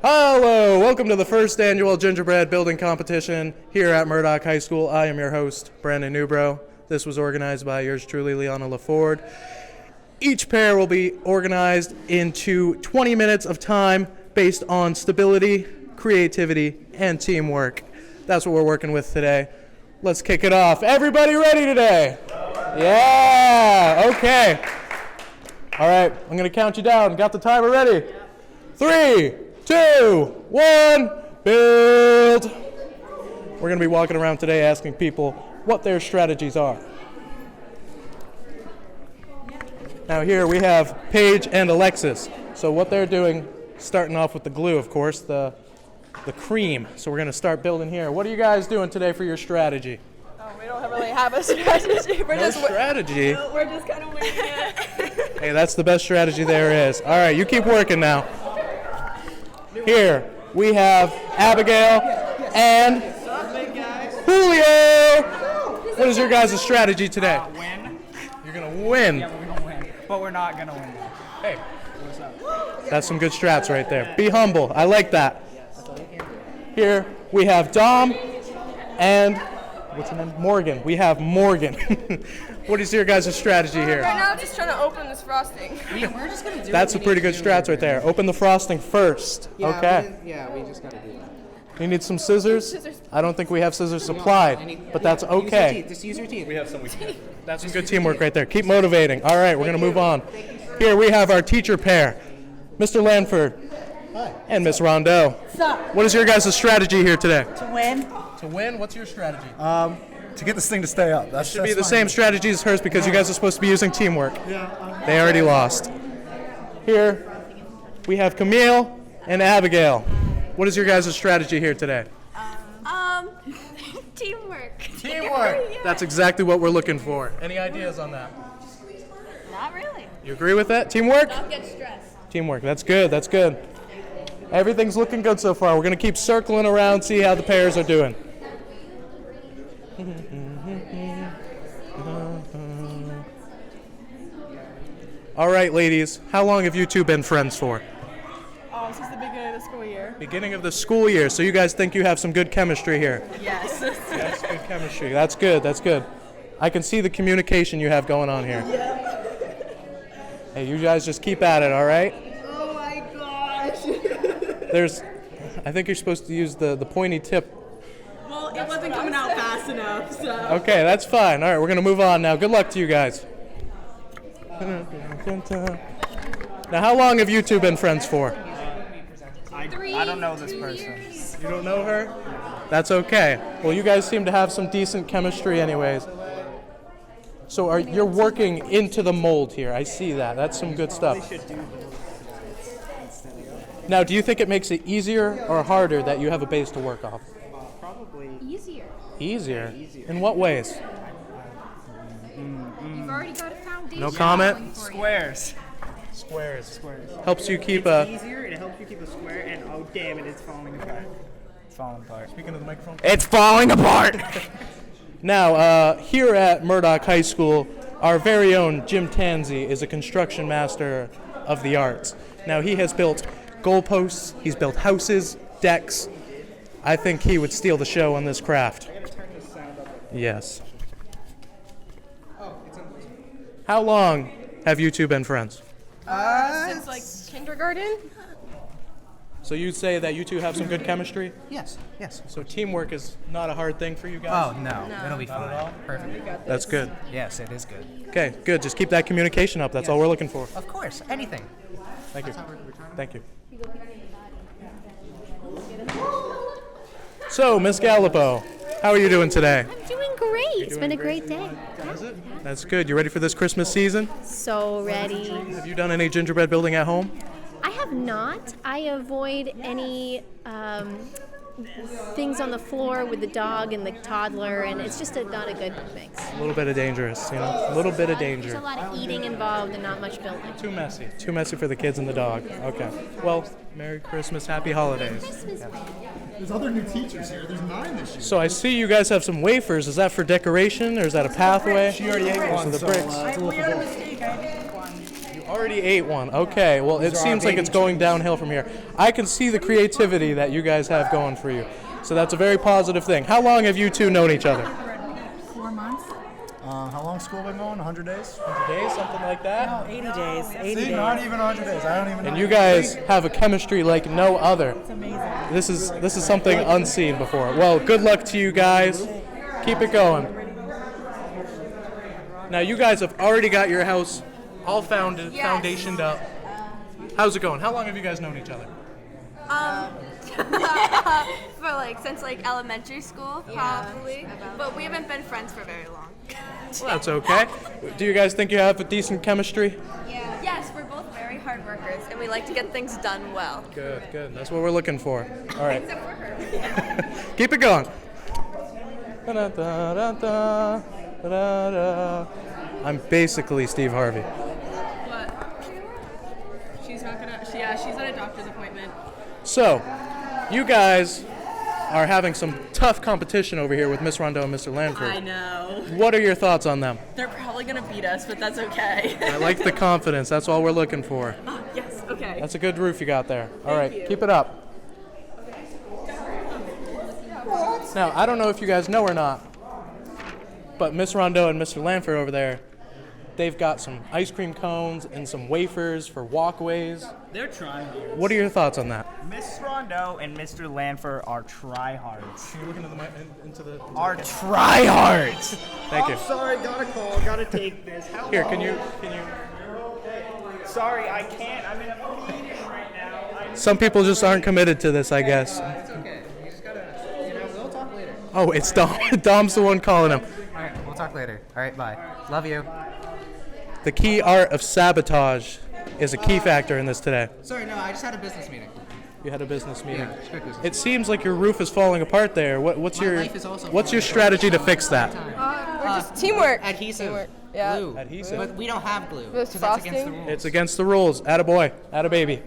Hello, welcome to the first annual Gingerbread building competition here at Murdoch High School. I am your host, Brandon Newbrow. This was organized by yours truly, Liana LaFord. Each pair will be organized into 20 minutes of time based on stability, creativity, and teamwork. That's what we're working with today. Let's kick it off. Everybody ready today? Yeah, okay. All right, I'm going to count you down. Got the timer ready? 3, 2, 1, build. We're going to be walking around today asking people what their strategies are. Now here we have Paige and Alexis. So what they're doing, starting off with the glue, of course, the cream. So we're going to start building here. What are you guys doing today for your strategy? Oh, we don't really have a strategy. No strategy? We're just kind of winging it. Hey, that's the best strategy there is. All right, you keep working now. Here we have Abigail and Julio. What is your guys' strategy today? Win. You're going to win. Yeah, we're going to win. But we're not going to win. Hey, that's some good strats right there. Be humble. I like that. Here we have Dom and what's her name? Morgan. We have Morgan. What is your guys' strategy here? Right now, just trying to open this frosting. We're just going to do That's a pretty good strats right there. Open the frosting first. Okay. We just got to do that. You need some scissors? I don't think we have scissors supplied, but that's okay. Just use your teeth. We have some. That's some good teamwork right there. Keep motivating. All right, we're going to move on. Here we have our teacher pair, Mr. Lanford and Miss Rondeau. What's up? What is your guys' strategy here today? To win. To win? What's your strategy? To get this thing to stay up. That Should be the same strategy as hers because you guys are supposed to be using teamwork. They already lost. Here we have Camille and Abigail. What is your guys' strategy here today? Teamwork. Teamwork. Yeah. That's exactly what we're looking for. Any ideas on that? Not really. You agree with that? Teamwork? Don't get stressed. Teamwork. That's good. That's good. Everything's looking good so far. We're going to keep circling around, see how the pairs are doing. All right, ladies. How long have you two been friends for? Oh, since the beginning of the school year. Beginning of the school year. So you guys think you have some good chemistry here? Yes. That's good chemistry. That's good. That's good. I can see the communication you have going on here. Hey, you guys just keep at it, all right? Oh my gosh. I think you're supposed to use the pointy tip. Well, it wasn't coming out fast enough, so. Okay, that's fine. All right, we're going to move on now. Good luck to you guys. Now, how long have you two been friends for? I don't know this person. You don't know her? That's okay. Well, you guys seem to have some decent chemistry anyways. So you're working into the mold here. I see that. That's some good stuff. Now, do you think it makes it easier or harder that you have a base to work off? Probably Easier. Easier? In what ways? You've already got a foundation. No comment? going for you. squares. Squares. Helps you keep a... Easier. It helps you keep a square. And oh damn it, it's falling apart. It's falling apart. Speaking of the microphone. It's falling apart. Now, here at Murdoch High School, our very own Jim Tansey is a construction master of the arts. Now, he has built goalposts, he's built houses, decks. I think he would steal the show on this craft. Yes. How long have you two been friends? Since like kindergarten? So you say that you two have some good chemistry? Yes. So teamwork is not a hard thing for you guys? Oh, no. It'll be fine. at all? Perfect. That's good. Yes, it is good. Okay, good. Just keep that communication up. That's all we're looking for. Of course. Anything. Thank you. Thank you. So, Miss Gallipo, how are you doing today? I'm doing great. It's been a great day. That's good. You ready for this Christmas season? So ready. Have you done any gingerbread building at home? I have not. I avoid any things on the floor with the dog and the toddler, and it's just not a good mix. A little bit of dangerous, you know? A little bit of danger. There's a lot of eating involved and not much building. Too messy. Too messy for the kids and the dog. Okay. Well, Merry Christmas, Happy Holidays. Christmas. There's other new teachers here. There's 9 this year. So I see you guys have some wafers. Is that for decoration or is that a pathway? She already ate one, the so bricks. it's a little We had a mistake. I did one. Already ate one. Okay, well, it seems like it's going downhill from here. I can see the creativity that you guys have going for you. So that's a very positive thing. How long have you two known each other? 4 months. How long school been going? 100 days? 100 days, something like that? No, 80 days. 80 See, days. not even 100 days. I don't even know. And you guys have a chemistry like no other. It's amazing. This is something unseen before. Well, good luck to you guys. Keep it going. Now you guys have already got your house all foundationed up. How's it going? How long have you guys known each other? For like since like elementary school, probably. But we haven't been friends for very long. Well, that's okay. Do you guys think you have a decent chemistry? Yeah. Yes, we're both very hard workers, and we like to get things done well. Good, good. That's what we're looking for. All right. Except for her. Keep it going. Da-da-da-da-da, da-da-da. I'm basically Steve Harvey. What? She's not gonna. She's at a doctor's appointment. So, you guys are having some tough competition over here with Miss Rondeau and Mr. Lanford. I know. What are your thoughts on them? They're probably gonna beat us, but that's okay. I like the confidence. That's all we're looking for. Yes. Okay. That's a good roof you got there. All right, keep it up. Now, I don't know if you guys know or not, but Miss Rondeau and Mr. Lanford over there, they've got some ice cream cones and some wafers for walkways. They're trying. What are your thoughts on that? Miss Rondeau and Mr. Lanford are tryhards. Can you look into the Are tryhards. Thank you. Sorry, got a call. Gotta take this. Hello. Here, can you? Sorry, I can't. I'm in a meeting right now. Some people just aren't committed to this, I guess. It's okay. You just gotta, we'll talk later. Oh, it's Dom. Dom's the one calling him. All right, we'll talk later. All right, bye. Love you. The key art of sabotage is a key factor in this today. Sorry, no, I just had a business meeting. You had a business meeting. Yeah, just quick business. It seems like your roof is falling apart there. What's My your life is also what's your falling strategy to fix that? Just teamwork. Adhesive. Yeah. Glue. Adhesive. But we don't have glue. With 'cause that's against the frosting? rules. It's against the rules. Attaboy. Attababy.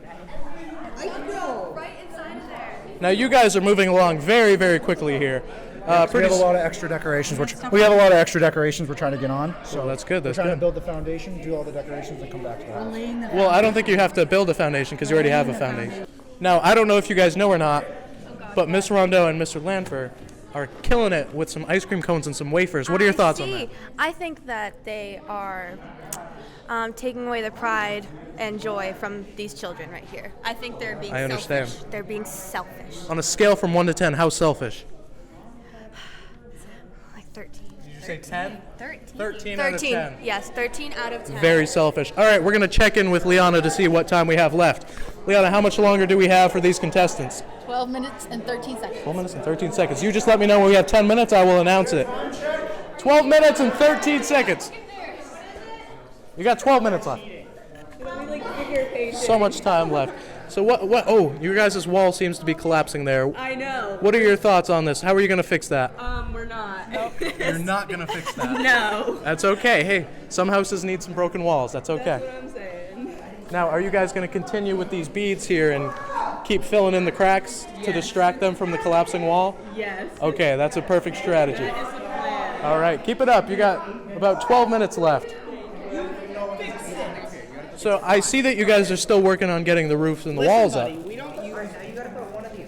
Right inside of there. Now you guys are moving along very, very quickly here. We have a lot of extra decorations. We have a lot of extra decorations we're trying to get on. So that's good. That's we're trying good. to build the foundation, do all the decorations, and come back to the house. Well, I don't think you have to build a foundation because you already have a foundation. Now, I don't know if you guys know or not, but Miss Rondeau and Mr. Lanford are killing it with some ice cream cones and some wafers. What are your thoughts on that? I think that they are taking away the pride and joy from these children right here. I think they're being I understand. selfish. They're being selfish. On a scale from 1 to 10, how selfish? Like 13. Did you say 10? 13. 13 out of 10. Yes, 13 out of 10. Very selfish. All right, we're going to check in with Liana to see what time we have left. Liana, how much longer do we have for these contestants? 12 minutes and 13 seconds. 12 minutes and 13 seconds. You just let me know when we have 10 minutes, I will announce it. 12 minutes and 13 seconds. You got 12 minutes left. So much time left. So what, oh, your guys' wall seems to be collapsing there. I know. What are your thoughts on this? How are you going to fix that? We're not. You're not going to fix that. No. That's okay. Hey, some houses need some broken walls. That's okay. That's what I'm saying. Now, are you guys going to continue with these beads here and keep filling in the cracks to distract them from the collapsing wall? Yes. Okay, that's a perfect strategy. That is the plan. All right, keep it up. You got about 12 minutes left. So I see that you guys are still working on getting the roofs and the walls up.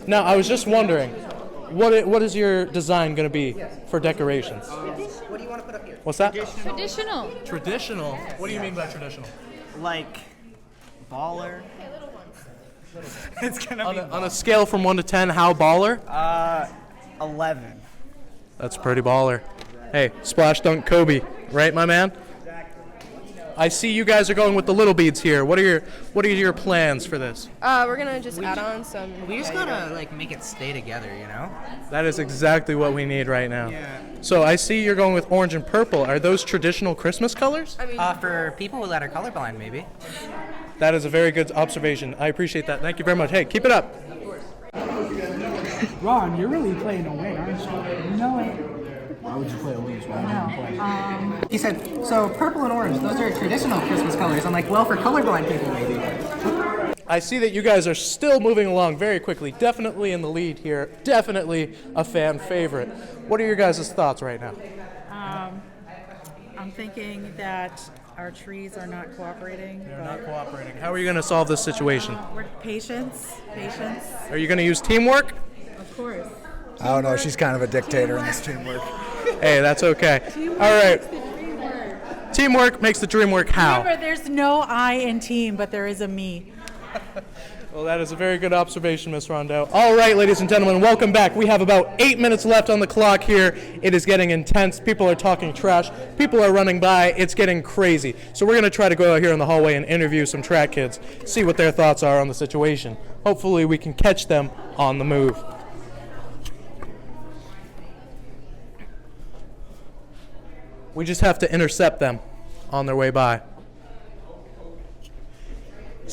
Now, I was just wondering, what is your design going to be for decorations? What do you want to put up here? What's that? Traditional. Traditional? What do you mean by traditional? Like, baller. It's gonna be On a scale from 1 to 10, how baller? 11. That's pretty baller. Hey, splash dunk Kobe, right, my man? I see you guys are going with the little beads here. What are your plans for this? We're gonna just add on some. We just gotta like make it stay together, you know? That is exactly what we need right now. So I see you're going with orange and purple. Are those traditional Christmas colors? For people that are colorblind, maybe. That is a very good observation. I appreciate that. Thank you very much. Hey, keep it up. Ron, you're really playing to win, aren't you? No, Why would you play a lose? Why would you play? He said, so purple and orange, those are traditional Christmas colors. I'm like, well, for colorblind people, maybe. I see that you guys are still moving along very quickly. Definitely in the lead here. Definitely a fan favorite. What are your guys' thoughts right now? I'm thinking that Our trees are not cooperating. They're not cooperating. How are you going to solve this situation? We're patience. Are you going to use teamwork? Of course. I don't know. She's kind of a dictator in this teamwork. Hey, that's okay. All right. Teamwork makes the dream work. How? Remember, there's no I in team, but there is a me. Well, that is a very good observation, Ms. Rondeau. All right, ladies and gentlemen, welcome back. We have about 8 minutes left on the clock here. It is getting intense. People are talking trash. People are running by. It's getting crazy. So we're going to try to go out here in the hallway and interview some track kids, see what their thoughts are on the situation. Hopefully we can catch them on the move. We just have to intercept them on their way by.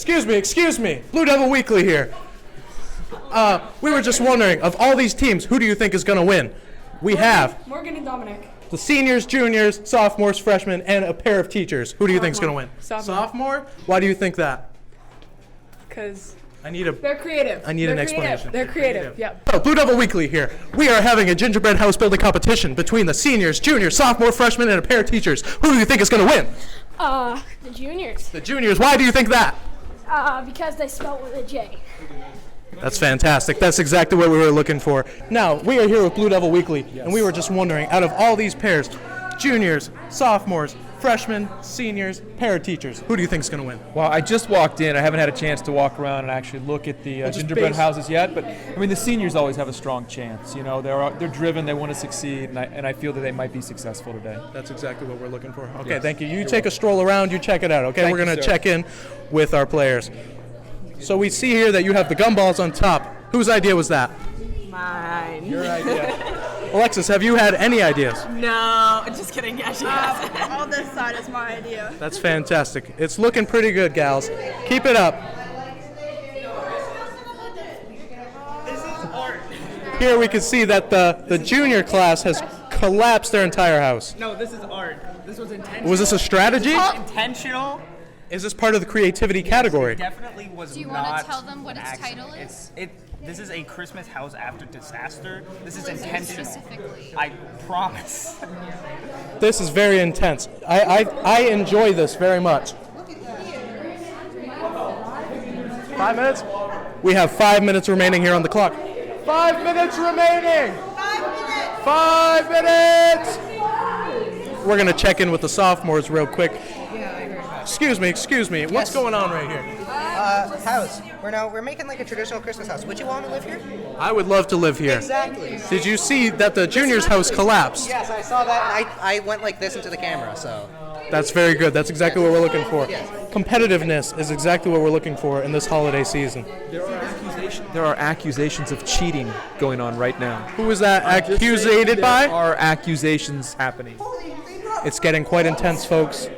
Excuse me. Blue Devil Weekly here. We were just wondering, of all these teams, who do you think is going to win? We have Morgan and Dominic. the seniors, juniors, sophomores, freshmen, and a pair of teachers. Who do you think is going to win? Sophomore. Why do you think that? Because They're creative. I need an explanation. They're creative. Yeah. Oh, Blue Devil Weekly here. We are having a gingerbread house building competition between the seniors, juniors, sophomore, freshmen, and a pair of teachers. Who do you think is going to win? The juniors. The juniors. Why do you think that? Because they spell with a J. That's fantastic. That's exactly what we were looking for. Now, we are here with Blue Devil Weekly, and we were just wondering, out of all these pairs, juniors, sophomores, freshmen, seniors, pair of teachers, who do you think is going to win? Well, I just walked in. I haven't had a chance to walk around and actually look at the gingerbread houses yet. But I mean, the seniors always have a strong chance. You know, they're driven. They want to succeed, and I feel that they might be successful today. That's exactly what we're looking for. Okay, Yes. Thank you. You take a stroll around. You check it out. Okay, Thank we're you, going to sir. check in with our players. So we see here that you have the gumballs on top. Whose idea was that? Mine. Your idea. Alexis, have you had any ideas? No, just kidding. Yeah, she has. All this side is my idea. That's fantastic. It's looking pretty good, gals. Keep it up. Here we can see that the junior class has collapsed their entire house. No, this is art. This was intentional. Was this a strategy? Intentional. Is this part of the creativity category? It definitely was Do you not. want to tell them what its accident. title is? This is a Christmas house after disaster. This is intentional. Specifically. I promise. This is very intense. I enjoy this very much. 5 minutes? We have 5 minutes remaining here on the clock. 5 minutes remaining! 5 minutes! We're going to check in with the sophomores real quick. Excuse me. What's going on right here? House. We're making like a traditional Christmas house. Would you want to live here? I would love to live here. Exactly. Did you see that the juniors' house collapsed? Yes, I saw that, and I went like this into the camera, so. That's very good. That's exactly what we're looking for. Competitiveness is exactly what we're looking for in this holiday season. There are accusations of cheating going on right now. Who is that accusated by? There are accusations happening. It's getting quite intense, folks.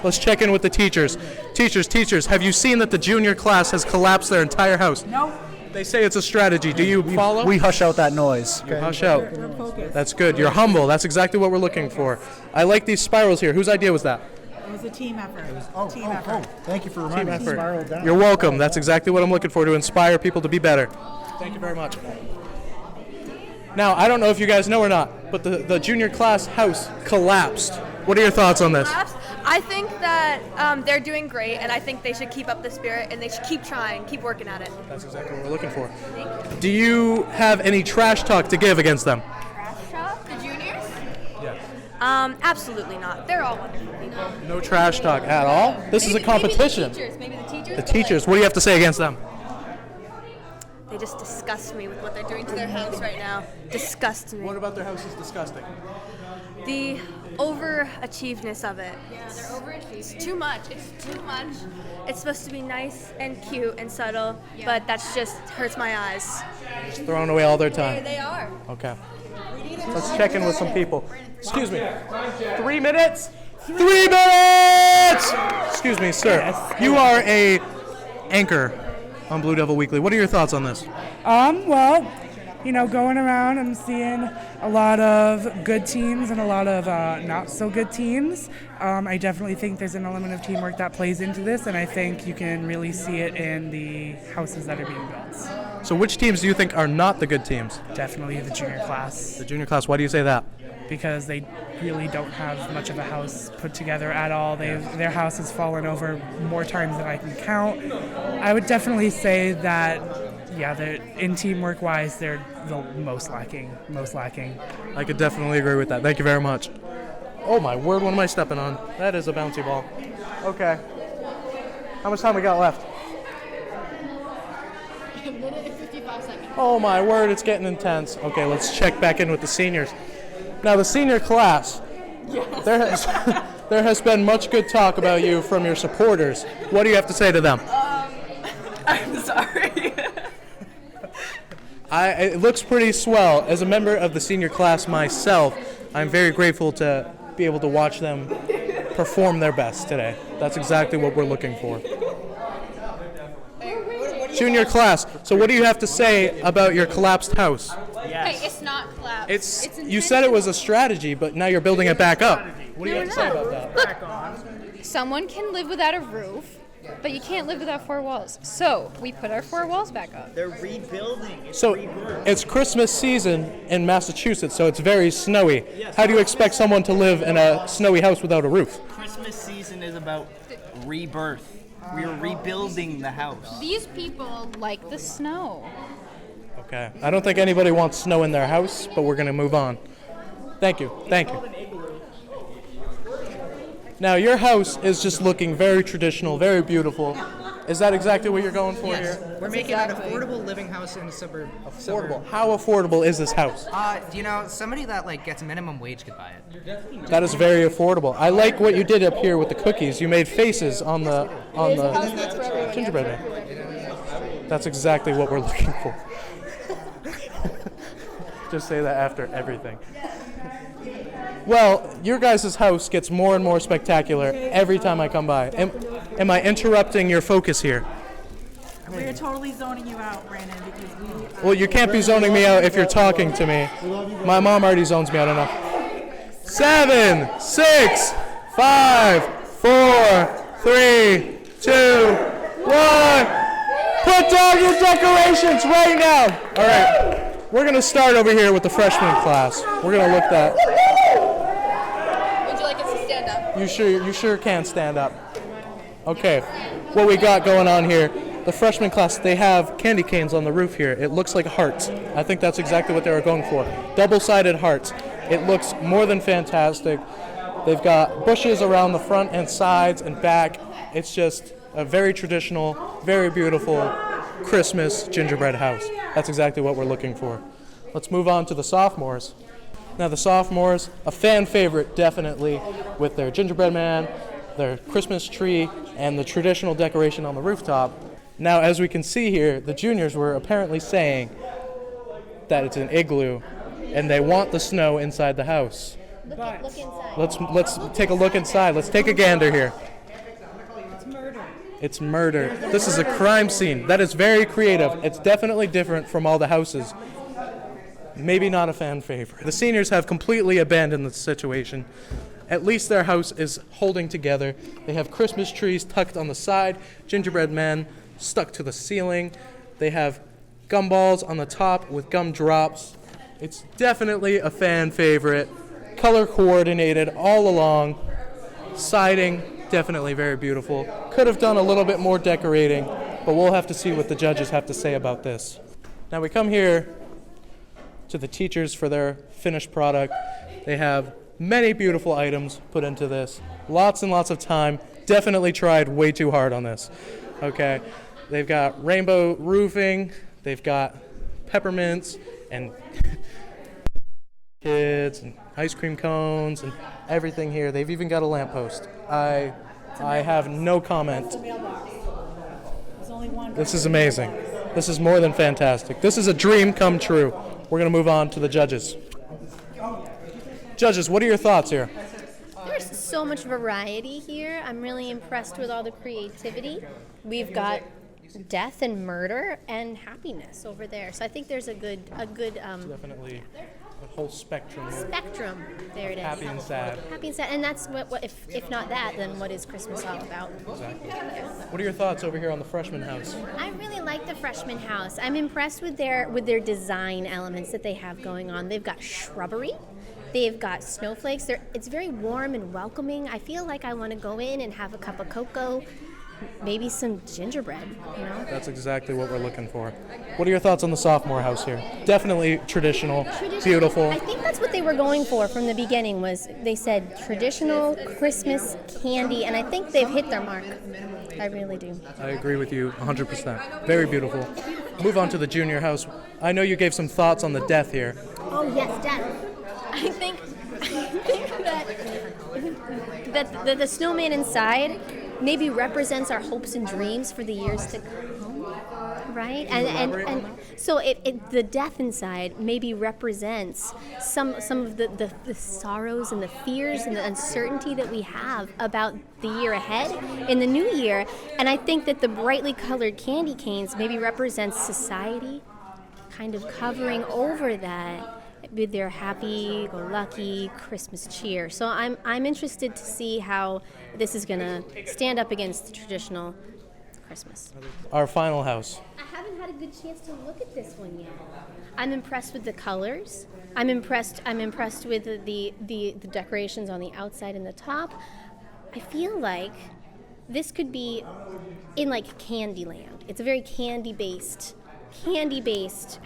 Let's check in with the teachers. Teachers, have you seen that the junior class has collapsed their entire house? No. They say it's a strategy. Do you follow? We hush out that noise. You hush out. That's good. You're humble. That's exactly what we're looking for. I like these spirals here. Whose idea was that? It was a team effort. Team Oh, effort. thank you for reminding me. Spiral down. You're welcome. That's exactly what I'm looking for, to inspire people to be better. Thank you very much. Now, I don't know if you guys know or not, but the junior class house collapsed. What are your thoughts on this? I think that they're doing great, and I think they should keep up the spirit, and they should keep trying, keep working at it. That's exactly what we're looking for. Do you have any trash talk to give against them? Trash talk? The juniors? Yes. Absolutely not. They're all wonderful people. No trash talk at all? This is a competition. Maybe the teachers. The teachers, what do you have to say against them? They just disgust me with what they're doing to their house right now. Disgust me. What about their house is disgusting? The overachievedness of it. Yeah, they're overachieving. It's too much. It's supposed to be nice and cute and subtle, but that's just hurts my eyes. Just throwing away all their time. They are. Okay. Let's check in with some people. Excuse me. 3 minutes? 3 minutes! Excuse me, sir. You are a anchor on Blue Devil Weekly. What are your thoughts on this? Well, going around, I'm seeing a lot of good teams and a lot of not so good teams. I definitely think there's an element of teamwork that plays into this, and I think you can really see it in the houses that are being built. So which teams do you think are not the good teams? Definitely the junior class. The junior class. Why do you say that? because they really don't have much of a house put together at all. Their house has fallen over more times than I can count. I would definitely say that, yeah, in teamwork wise, they're the most lacking. I could definitely agree with that. Thank you very much. Oh my word, what am I stepping on? That is a bouncy ball. Okay. How much time we got left? A minute and 55 seconds. Oh my word, it's getting intense. Okay, let's check back in with the seniors. Now the senior class, there has been much good talk about you from your supporters. What do you have to say to them? I'm sorry. It looks pretty swell. As a member of the senior class myself, I'm very grateful to be able to watch them perform their best today. That's exactly what we're looking for. Junior class, so what do you have to say about your collapsed house? Hey, it's not collapsed. You said it was a strategy, but now you're building it back up. What do you have to say about that? Look, someone can live without a roof, but you can't live without 4 walls. So we put our 4 walls back up. They're rebuilding. It's Christmas season in Massachusetts, so it's very snowy. How do you expect someone to live in a snowy house without a roof? Christmas season is about rebirth. We are rebuilding the house. These people like the snow. Okay. I don't think anybody wants snow in their house, but we're going to move on. Thank you. Now, your house is just looking very traditional, very beautiful. Is that exactly what you're going for here? We're making an affordable living house in a suburb. Affordable. How affordable is this house? Somebody that gets minimum wage could buy it. That is very affordable. I like what you did up here with the cookies. You made faces on the gingerbread man. That's exactly what we're looking for. Just say that after everything. Well, your guys' house gets more and more spectacular every time I come by. Am I interrupting your focus here? We're totally zoning you out, Brandon, because we... Well, you can't be zoning me out if you're talking to me. My mom already zones me out enough. 7, 6, 5, 4, 3, 2, 1. Put down your decorations right now. All right. We're going to start over here with the freshman class. We're going to look that. Would you like us to stand up? You sure can stand up. Okay. What we got going on here, the freshman class, they have candy canes on the roof here. It looks like hearts. I think that's exactly what they were going for. Double-sided hearts. It looks more than fantastic. They've got bushes around the front and sides and back. It's just a very traditional, very beautiful Christmas gingerbread house. That's exactly what we're looking for. Let's move on to the sophomores. Now the sophomores, a fan favorite definitely, with their gingerbread man, their Christmas tree, and the traditional decoration on the rooftop. Now as we can see here, the juniors were apparently saying that it's an igloo and they want the snow inside the house. Look inside. Let's take a look inside. Let's take a gander here. It's murder. This is a crime scene. That is very creative. It's definitely different from all the houses. Maybe not a fan favorite. The seniors have completely abandoned the situation. At least their house is holding together. They have Christmas trees tucked on the side, gingerbread men stuck to the ceiling. They have gumballs on the top with gum drops. It's definitely a fan favorite. Color coordinated all along. Siding, definitely very beautiful. Could have done a little bit more decorating, but we'll have to see what the judges have to say about this. Now we come here to the teachers for their finished product. They have many beautiful items put into this. Lots and lots of time. Definitely tried way too hard on this. Okay. They've got rainbow roofing. They've got peppermints and kids and ice cream cones and everything here. They've even got a lamppost. I have no comment. This is amazing. This is more than fantastic. This is a dream come true. We're going to move on to the judges. Judges, what are your thoughts here? There's so much variety here. I'm really impressed with all the creativity. We've got death and murder and happiness over there. So I think there's a good Definitely a whole spectrum. Spectrum. There it is. Happy and sad. Happy and sad. And that's what if not that, then what is Christmas all about? Exactly. What are your thoughts over here on the freshman house? I really like the freshman house. I'm impressed with their design elements that they have going on. They've got shrubbery. They've got snowflakes. It's very warm and welcoming. I feel like I want to go in and have a cup of cocoa, maybe some gingerbread, you know? That's exactly what we're looking for. What are your thoughts on the sophomore house here? Definitely traditional, beautiful. I think that's what they were going for from the beginning. Was they said traditional Christmas candy, and I think they've hit their mark. I really do. I agree with you 100%. Very beautiful. Move on to the junior house. I know you gave some thoughts on the death here. Oh yes, death. I think that the snowman inside maybe represents our hopes and dreams for the years to come, right? And so the death inside maybe represents some of the sorrows and the fears and the uncertainty that we have about the year ahead in the new year. And I think that the brightly colored candy canes maybe represents society kind of covering over that with their happy-go-lucky Christmas cheer. So I'm interested to see how this is going to stand up against the traditional Christmas. Our final house. I haven't had a good chance to look at this one yet. I'm impressed with the colors. I'm impressed with the decorations on the outside and the top. I feel like this could be in like Candyland. It's a very candy-based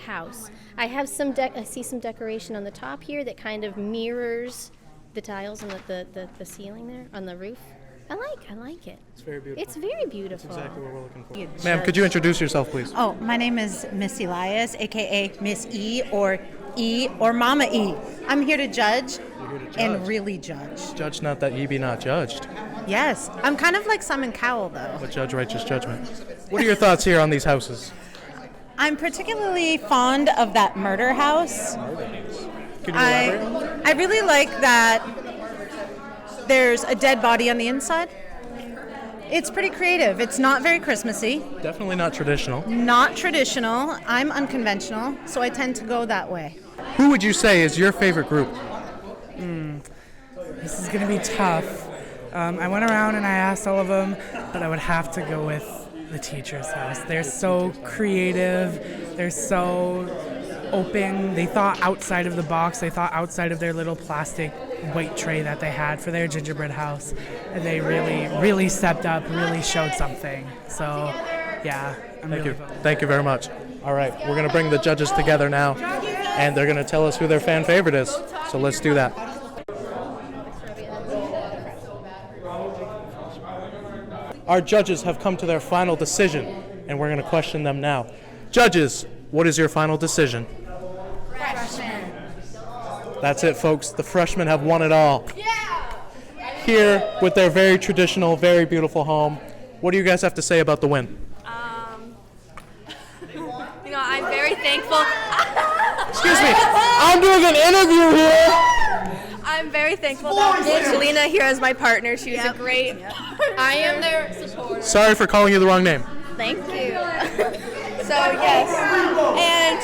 house. I have I see some decoration on the top here that kind of mirrors the tiles on the ceiling there on the roof. I like it. It's very beautiful. It's very beautiful. That's exactly what we're looking for. Ma'am, could you introduce yourself, please? Oh, my name is Miss Elias, aka Miss E or Mama E. I'm here to judge. You're here to judge. And really judge. Judge not that ye be not judged, Yes, I'm kind of like Simon Cowell though. but judge righteous judgment. What are your thoughts here on these houses? I'm particularly fond of that murder house. Can you elaborate? I really like that there's a dead body on the inside. It's pretty creative. It's not very Christmassy. Definitely not traditional. Not traditional. I'm unconventional, so I tend to go that way. Who would you say is your favorite group? This is going to be tough. I went around and I asked all of them, but I would have to go with the teacher's house. They're so creative. They're so open. They thought outside of the box. They thought outside of their little plastic white tray that they had for their gingerbread house. And they really, really stepped up, really showed something. So, yeah. Thank you very much. All right, we're going to bring the judges together now, and they're going to tell us who their fan favorite is. So let's do that. Our judges have come to their final decision, and we're going to question them now. Judges, what is your final decision? Freshman. That's it, folks. The freshmen have won it all. Yeah! Here with their very traditional, very beautiful home. What do you guys have to say about the win? I'm very thankful. Excuse me, I'm doing an interview here. I'm very thankful that Angelina here as my partner. She was a great. I am their supporter. Sorry for calling you the wrong name. Thank you. So yes,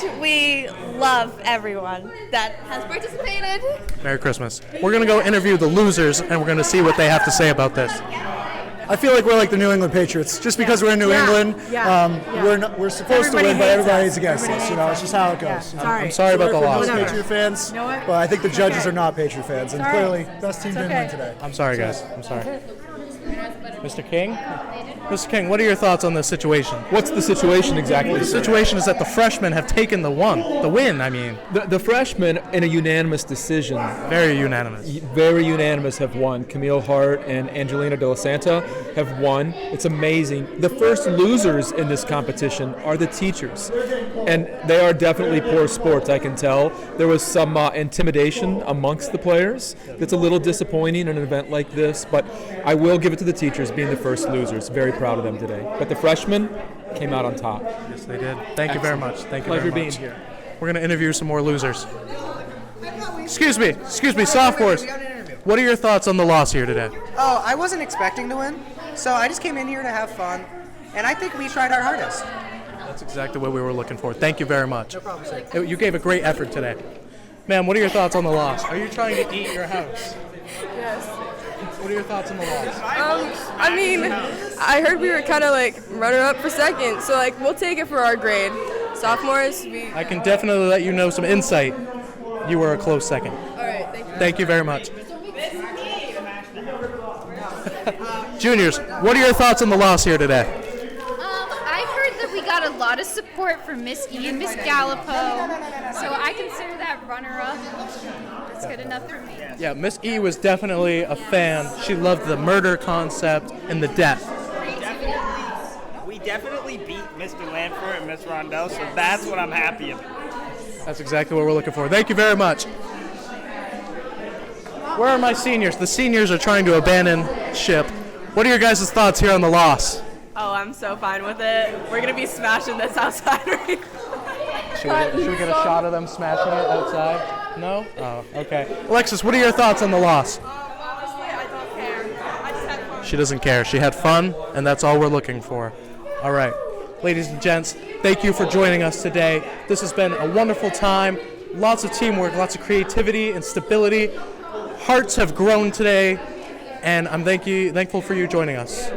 and we love everyone that has participated. Merry Christmas. We're going to go interview the losers, and we're going to see what they have to say about this. I feel like we're like the New England Patriots. Just because we're in New England, we're supposed to win, but everybody hates against us. You know, it's just how it goes. I'm sorry about the loss. Patriot fans, but I think the judges are not Patriot fans, and clearly, best team didn't win today. I'm sorry, guys. I'm sorry. Mr. King? Mr. King, what are your thoughts on this situation? What's the situation exactly? The situation is that the freshmen have taken the win, I mean. The freshmen, in a unanimous decision, Very unanimous. very unanimous, have won. Camille Hart and Angelina De La Santa have won. It's amazing. The first losers in this competition are the teachers, and they are definitely poor sports, I can tell. There was some intimidation amongst the players. That's a little disappointing in an event like this, but I will give it to the teachers being the first losers. Very proud of them today. But the freshmen came out on top. Yes, they did. Thank you very much. Thank you Pleasure very much. being here. We're going to interview some more losers. Excuse me, sophomores. What are your thoughts on the loss here today? Oh, I wasn't expecting to win, so I just came in here to have fun, and I think we tried our hardest. That's exactly what we were looking for. Thank you very much. No problem. You gave a great effort today. Ma'am, what are your thoughts on the loss? Are you trying to eat your house? Yes. What are your thoughts on the loss? I mean, I heard we were kind of like runner-up for second, so like we'll take it for our grade. Sophomores, I can definitely let you know some insight. You were a close second. All right, thank you. Thank you very much. Juniors, what are your thoughts on the loss here today? I heard that we got a lot of support from Miss E and Miss Gallipo, so I consider that runner-up. That's good enough for me. Yeah, Miss E was definitely a fan. She loved the murder concept and the death. We definitely beat Mr. Lanford and Miss Rondell, so that's what I'm happy about. That's exactly what we're looking for. Thank you very much. Where are my seniors? The seniors are trying to abandon ship. What are your guys' thoughts here on the loss? Oh, I'm so fine with it. We're going to be smashing this outside right Should we get a shot of them smashing it outside? No? Oh, okay. Alexis, what are your thoughts on the loss? Honestly, I don't care. I just had fun. She doesn't care. She had fun, and that's all we're looking for. All right. Ladies and gents, thank you for joining us today. This has been a wonderful time. Lots of teamwork, lots of creativity and stability. Hearts have grown today, and I'm thankful for you joining us.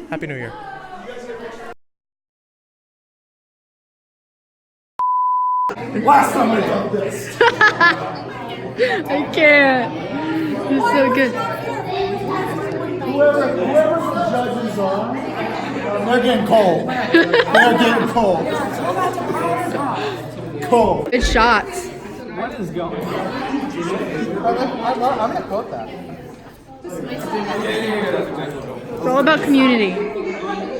Happy New Year. Last time I did this. I can't. It's so good. Whoever the judges are, they're getting cold. They're getting cold. Cold. Good shots. What is going on? I'm going to quote that. It's all about community.